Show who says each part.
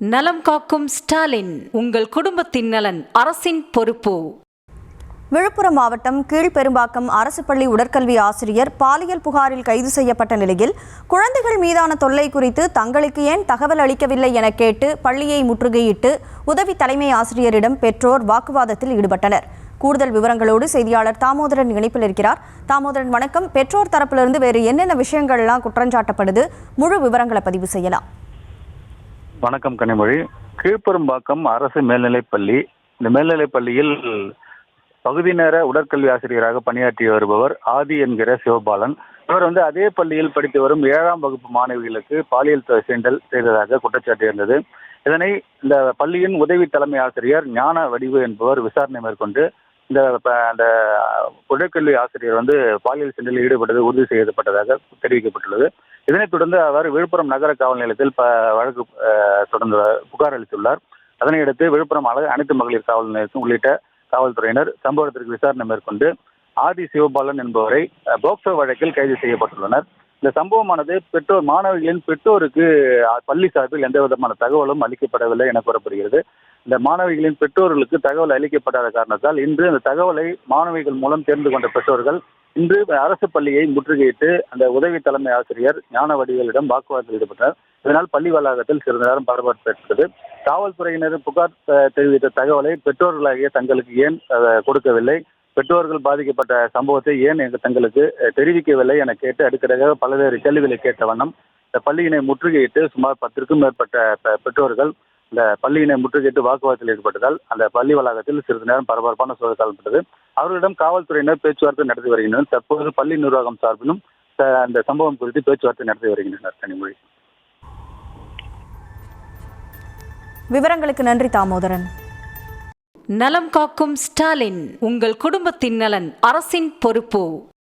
Speaker 1: நலம் காக்கும் ஸ்டாலின், உங்கள் குடும்பத்தின் நலன் அரசின் பொறுப்பு.
Speaker 2: விழுப்புரம் மாவட்டம் கீழ்பெரும்பாக்கம் அரசு பள்ளி உடற்கல்வி ஆசிரியர் பாலியல் புகாரில் கைது செய்யப்பட்ட நிலையில் குழந்தைகள் மீதான தொல்லை குறித்து தங்களுக்கு ஏன் தகவல் அளிக்கவில்லை என கேட்டு பள்ளியை முற்றுகையிட்டு உதவி தலைமை ஆசிரியரிடம் பெற்றோர் வாக்குவாதத்தில் ஈடுபட்டனர். கூடுதல் விவரங்களோடு செய்தியாளர் தாமோதரன் இணைப்பில் இருக்கிறார். தாமோதரன், வணக்கம். பெற்றோர் தரப்பிலிருந்து வேறு என்னென்ன விஷயங்கள்லாம் குற்றஞ்சாட்டப்படுது? முழு விவரங்களை பதிவு செய்யலாம்.
Speaker 3: வணக்கம் கனிமொழி. கீழ்பெரும்பாக்கம் அரசு மேல்நிலைப்பள்ளி, இந்த மேல்நிலைப்பள்ளியில் பகுதி நேர உடற்கல்வி ஆசிரியராக பணியாற்றி வருபவர் ஆதி என்கிற சிவபாலன். இவர் அதே பள்ளியில் படித்து வரும் 7ஆம் வகுப்பு மாணவிகளுக்கு பாலியல் சீண்டல் செய்ததாக குற்றச்சாட்டு இருந்தது. இதனை இந்த பள்ளியின் உதவி தலைமை ஆசிரியர் ஞான வடிவு என்பவர் விசாரணை மேற்கொண்டு அந்த உடற்கல்வி ஆசிரியர் பாலியல் சீண்டலில் ஈடுபட்டது உறுதி செய்யப்பட்டதாக தெரிவிக்கப்பட்டுள்ளது. இதனைத் தொடர்ந்து அவர் விழுப்புரம் நகர காவல் நிலையத்தில் வழக்கு தொடர்ந்து புகார் அளித்துள்ளார். அதனையடுத்து விழுப்புரம் அனைத்து மகளிர் காவல் நிலையத்தில் உள்ளிட்ட காவல்துறையினர் சம்பவத்திற்கு விசாரணை மேற்கொண்டு ஆதி சிவபாலன் என்பவரை போக்சோ வழக்கில் கைது செய்யப்பட்டுள்ளனர். இந்த சம்பவமானது மாணவிகளின் பெற்றோருக்கு பள்ளி சார்பில் எந்த விதமான தகவலும் அளிக்கப்படவில்லை என கூறப்படுகிறது. இந்த மாணவிகளின் பெற்றோர்களுக்கு தகவல் அளிக்கப்படாத காரணத்தால் இன்று அந்த தகவலை மாணவிகள் மூலம் தெரிந்து கொண்ட பெற்றோர்கள் இன்று அரசு பள்ளியை முற்றுகையிட்டு அந்த உதவி தலைமை ஆசிரியர் ஞான வடிவேலிடம் வாக்குவாதத்தில் ஈடுபட்டார். இதனால் பள்ளி வளாகத்தில் சிறிது நேரம் பரபரப்பு ஏற்பட்டது. காவல்துறையினர் புகார் தெரிவித்த தகவலை பெற்றோர்களாகிய தங்களுக்கு ஏன் கொடுக்கவில்லை, பெற்றோர்கள் பாதிக்கப்பட்ட சம்பவத்தை ஏன் தங்களுக்கு தெரிவிக்கவில்லை என கேட்டு அடுக்கடாக பல்வேறு கேள்விகளை கேட்ட வண்ணம் இந்த பள்ளியினை முற்றுகையிட்டு சுமார் 10க்கும் மேற்பட்ட பெற்றோர்கள் இந்த பள்ளியினை முற்றுகையிட்டு வாக்குவாதத்தில் ஈடுபட்டதால் அந்த பள்ளி வளாகத்தில் சிறிது நேரம் பரபரப்பான சூழல் காணப்பட்டது. அவர்களிடம் காவல்துறையினர் பேச்சுவார்த்தை நடத்தி வருகின்றனர். தற்போது பள்ளி நிர்வாகம் சார்பிலும் அந்த சம்பவம் குறித்து பேச்சுவார்த்தை நடத்தி வருகின்றனர். கனிமொழி,
Speaker 2: விவரங்களுக்கு நன்றி தாமோதரன்.
Speaker 1: நலம் காக்கும் ஸ்டாலின், உங்கள் குடும்பத்தின் நலன் அரசின் பொறுப்பு.